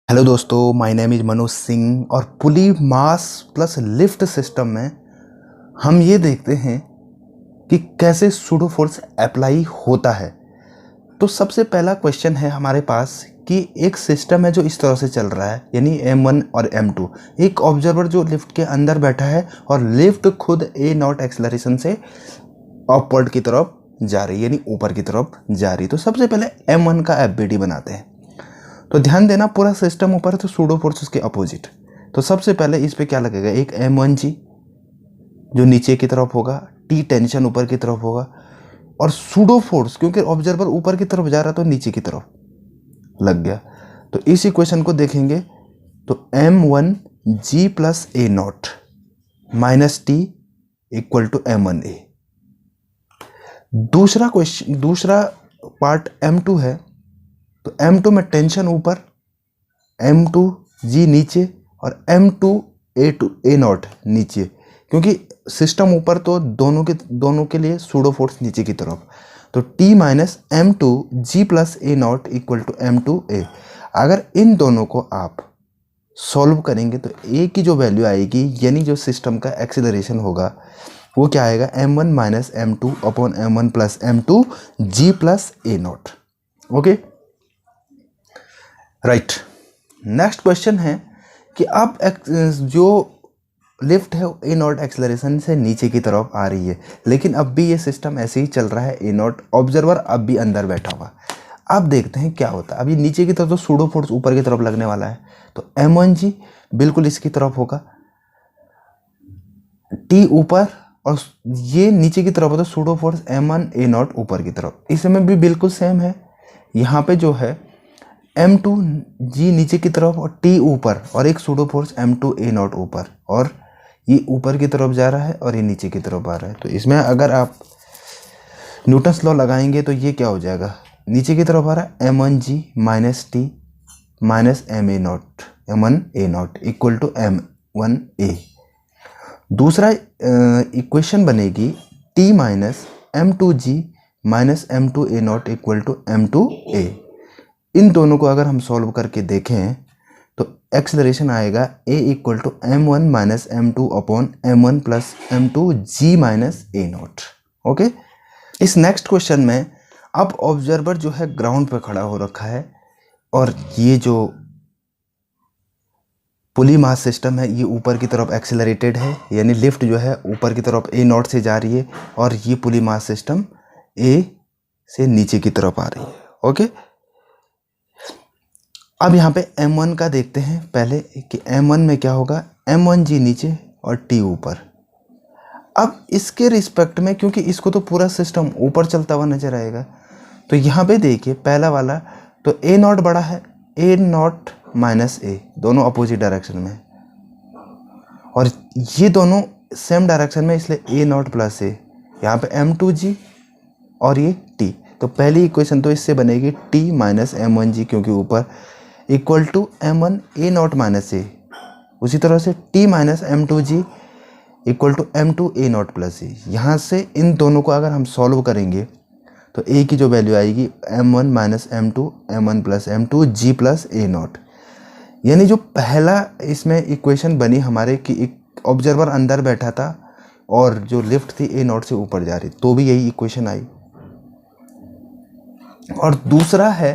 Hello दोस्तों, my name is Manoj Singh और पुली mass plus lift system में हम ये देखते हैं कि कैसे सूडो फोर्स अप्लाई होता है। तो सबसे पहला क्वेश्चन है हमारे पास कि एक सिस्टम है जो इस तरह से चल रहा है, यानी M1 और M2। एक ऑब्जर्वर जो लिफ्ट के अंदर बैठा है और लिफ्ट खुद ए नॉट एक्सेलरेशन से अपवर्ड की तरफ जा रही है, यानी ऊपर की तरफ जा रही है। तो सबसे पहले M1 का FBD बनाते हैं। तो ध्यान देना, पूरा सिस्टम ऊपर है तो सूडो फोर्स उसके अपोजिट। तो सबसे पहले इस पे क्या लगेगा, एक M1G जो नीचे की तरफ होगा, T टेंशन ऊपर की तरफ होगा, और सूडो फोर्स क्योंकि ऑब्जर्वर ऊपर की तरफ जा रहा तो नीचे की तरफ लग गया। तो इस इक्वेशन को देखेंगे तो M1G plus A naught minus T equal to M1A। दूसरा पार्ट M2 है, तो M2 में टेंशन ऊपर, M2G नीचे और M2A नॉट नीचे, क्योंकि सिस्टम ऊपर तो दोनों के लिए सूडो फोर्स नीचे की तरफ। तो T minus M2G plus A naught equal to M2A। अगर इन दोनों को आप सॉल्व करेंगे तो A की जो वैल्यू आएगी, यानी जो सिस्टम का एक्सीलरेशन होगा, वो क्या आएगा, M1 minus M2 upon M1 plus M2G plus ए naught. Okay, right. Next question है कि अब जो लिफ्ट है ए नॉट एक्सेलरेशन से नीचे की तरफ आ रही है, लेकिन अब भी ये सिस्टम ऐसे ही चल रहा है, ए नॉट ऑब्जर्वर अब भी अंदर बैठा हुआ। अब देखते हैं क्या होता है। अभी नीचे की तरफ तो सूडो फोर्स ऊपर की तरफ लगने वाला है, तो M1G बिल्कुल इसकी तरफ होगा, T ऊपर, और ये नीचे की तरफ है तो सूडो फोर्स M1A नॉट ऊपर की तरफ। इसमें भी बिल्कुल सेम है। यहाँ पे जो है M2G नीचे की तरफ और T ऊपर, और एक सूडो फोर्स M2A नॉट ऊपर, और ये ऊपर की तरफ जा रहा है और ये नीचे की तरफ आ रहा है। तो इसमें अगर आप न्यूटन्स लॉ लगाएंगे तो ये क्या हो जाएगा, नीचे की तरफ आ रहा है M1G minus T minus M1A naught equal to M1A। दूसरा इक्वेशन बनेगी T minus M2G minus M2A naught equal to M2A। इन दोनों को अगर हम सॉल्व करके देखें तो एक्सेलरेशन आएगा A equal to M1 minus M2 upon M1 plus M2G minus a naught. Okay, इस नेक्स्ट क्वेश्चन में अब ऑब्जर्वर जो है ग्राउंड पे खड़ा हो रखा है, और ये जो पुली मास सिस्टम है ये ऊपर की तरफ एक्सेलरेटेड है, यानी लिफ्ट जो है ऊपर की तरफ ए नॉट से जा रही है, और ये पुली मास सिस्टम ए से नीचे की तरफ आ रही है। ओके, अब यहाँ पे M1 का देखते हैं पहले कि M1 में क्या होगा, M1G नीचे और T ऊपर। अब इसके रिस्पेक्ट में, क्योंकि इसको तो पूरा सिस्टम ऊपर चलता हुआ नजर आएगा, तो यहाँ पे देखिए पहला वाला तो ए नॉट बड़ा है, ए नॉट माइनस ए, दोनों अपोजिट डायरेक्शन में, और ये दोनों सेम डायरेक्शन में, इसलिए ए नॉट प्लस ए। यहाँ पे M2G और ये T, तो पहली इक्वेशन तो इससे बनेगी T माइनस M1G क्योंकि ऊपर equal to M1A naught minus A. उसी तरह से T minus M2G equal to M2A naught plus A. यहाँ से इन दोनों को अगर हम सॉल्व करेंगे तो A की जो वैल्यू आएगी M1 minus M2 M1 plus M2G plus A not. यानी जो पहला इसमें इक्वेशन बनी हमारे कि एक ऑब्जर्वर अंदर बैठा था और जो लिफ्ट थी ए नॉट से ऊपर जा रही, तो भी यही इक्वेशन आई। और दूसरा है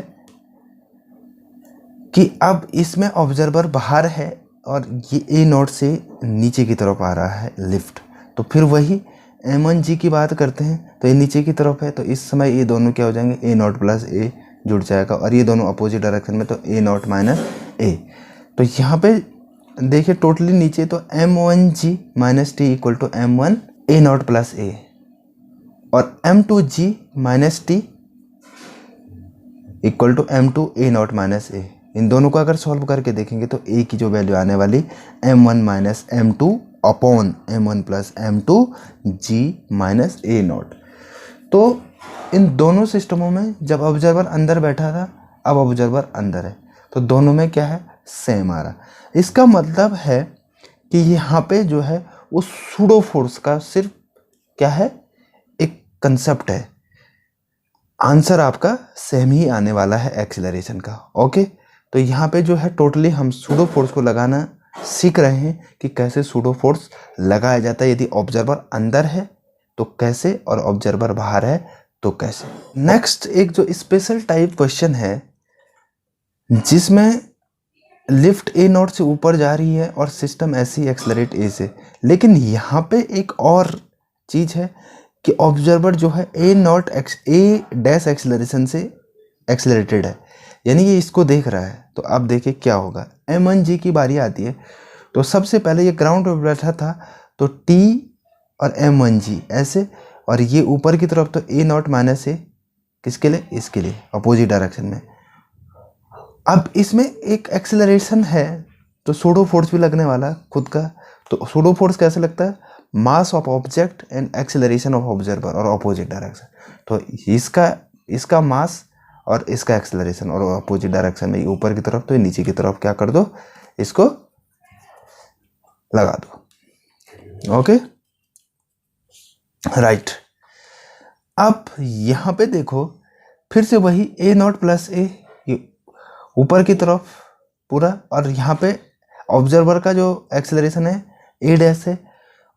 कि अब इसमें ऑब्जर्वर बाहर है और ये ए नॉट से नीचे की तरफ आ रहा है लिफ्ट, तो फिर वही M1G की बात करते हैं, तो ये नीचे की तरफ है, तो इस समय ये दोनों क्या हो जाएंगे, ए नॉट प्लस ए जुड़ जाएगा, और ये दोनों अपोजिट डायरेक्शन में, तो ए नॉट माइनस ए। तो यहाँ पे देखिए टोटली नीचे तो M1G minus T equal to M1A naught plus A, और M2G minus T equal to M2A naught minus A. इन दोनों को अगर सॉल्व करके देखेंगे तो A की जो वैल्यू आने वाली M1 minus M2 upon M1 plus M2G minus a not. तो इन दोनों सिस्टमों में जब ऑब्जर्वर अंदर बैठा था, अब ऑब्जर्वर अंदर है, तो दोनों में क्या है, सेम आ रहा। इसका मतलब है कि यहाँ पे जो है वो सूडो फोर्स का सिर्फ क्या है, एक कंसेप्ट है। आंसर आपका सेम ही आने वाला है एक्सीलरेशन का। ओके, तो यहाँ पे जो है टोटली हम सूडो फोर्स को लगाना सीख रहे हैं कि कैसे सूडो फोर्स लगाया जाता है, यदि ऑब्जर्वर अंदर है तो कैसे और ऑब्जर्वर बाहर है तो कैसे। नेक्स्ट एक जो स्पेशल टाइप क्वेश्चन है जिसमें लिफ्ट ए नॉट से ऊपर जा रही है और सिस्टम ऐसे ही एक्सलरेट ए से, लेकिन यहाँ पे एक और चीज़ है कि ऑब्जर्वर जो है ए डैश एक्सलरेशन से एक्सलरेटेड है, यानी ये इसको देख रहा है। तो अब देखिए क्या होगा, m1g की बारी आती है तो सबसे पहले ये ग्राउंड पे बैठा था तो t और m1g ऐसे, और ये ऊपर की तरफ तो a नॉट माइनस ए, किसके लिए, इसके लिए अपोजिट डायरेक्शन में। अब इसमें एक एक्सेलरेशन है तो सूडो फोर्स भी लगने वाला खुद का। तो सूडो फोर्स कैसे लगता है, mass of object and acceleration of observer और अपोजिट डायरेक्शन। तो इसका मास और इसका एक्सेलरेशन और अपोजिट डायरेक्शन में, ऊपर की तरफ तो नीचे की तरफ क्या कर दो, इसको लगा दो। Okay right. अब यहाँ पे देखो फिर से वही ए नॉट प्लस ए ऊपर की तरफ पूरा, और यहाँ पे ऑब्जर्वर का जो एक्सेलरेशन है ए डैश है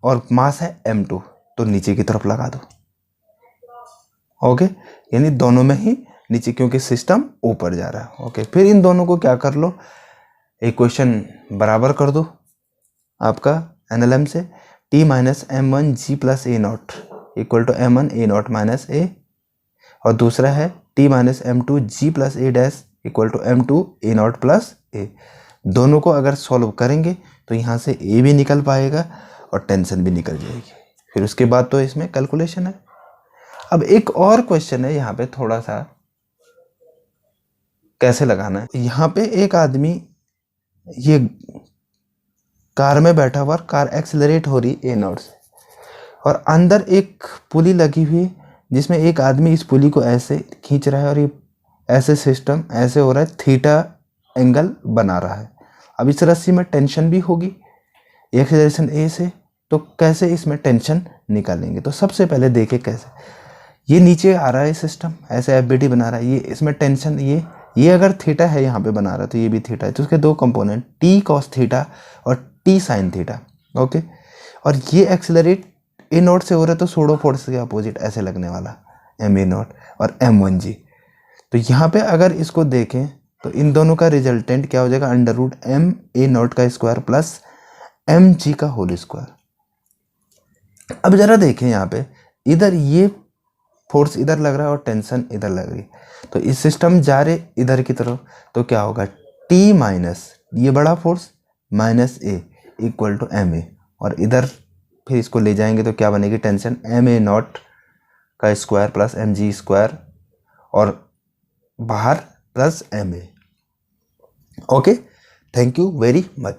और मास है m2, तो नीचे की तरफ लगा दो। ओके, यानी दोनों में ही नीचे, क्योंकि सिस्टम ऊपर जा रहा है। ओके, फिर इन दोनों को क्या कर लो, इक्वेशन बराबर कर दो आपका एनएलएम से, t minus m1g plus A naught equal to m1 A naught minus A, और दूसरा है t minus m2g plus A dash equal to m2 A naught plus A. दोनों को अगर सॉल्व करेंगे तो यहाँ से a भी निकल पाएगा और टेंशन भी निकल जाएगी। फिर उसके बाद तो इसमें कैलकुलेशन है। अब एक और क्वेश्चन है यहाँ पे, थोड़ा सा कैसे लगाना है। यहाँ पे एक आदमी ये कार में बैठा हुआ, कार एक्सेलरेट हो रही ए नॉट से, और अंदर एक पुली लगी हुई जिसमें एक आदमी इस पुली को ऐसे खींच रहा है और ये ऐसे सिस्टम ऐसे हो रहा है, थीटा एंगल बना रहा है। अब इस रस्सी में टेंशन भी होगी एक्सेलरेशन ए से, तो कैसे इसमें टेंशन निकालेंगे। तो सबसे पहले देखें कैसे, ये नीचे आ रहा है सिस्टम ऐसे एफबीटी बना रहा है, ये इसमें टेंशन ये अगर थीटा है यहाँ पे बना रहा है तो ये भी थीटा है, तो उसके दो कंपोनेंट टी कॉस थीटा और टी साइन थीटा। ओके, और ये एक्सेलरेट ए नॉट से हो रहा है तो सूडो फोर्स के अपोजिट ऐसे लगने वाला एम ए नॉट और m1g। तो यहाँ पे अगर इसको देखें तो इन दोनों का रिजल्टेंट क्या हो जाएगा, under root M a naught का स्क्वायर प्लस एम जी का होल स्क्वायर। अब जरा देखें यहाँ पे, इधर ये फोर्स इधर लग रहा है और टेंशन इधर लग रही है, तो इस सिस्टम जा रहे इधर की तरफ, तो क्या होगा, टी माइनस ये बड़ा force minus a equal to M a, और इधर फिर इसको ले जाएंगे तो क्या बनेगी, टेंशन एम ए नॉट का square plus M G square और बाहर plus M a. Okay, thank you very much.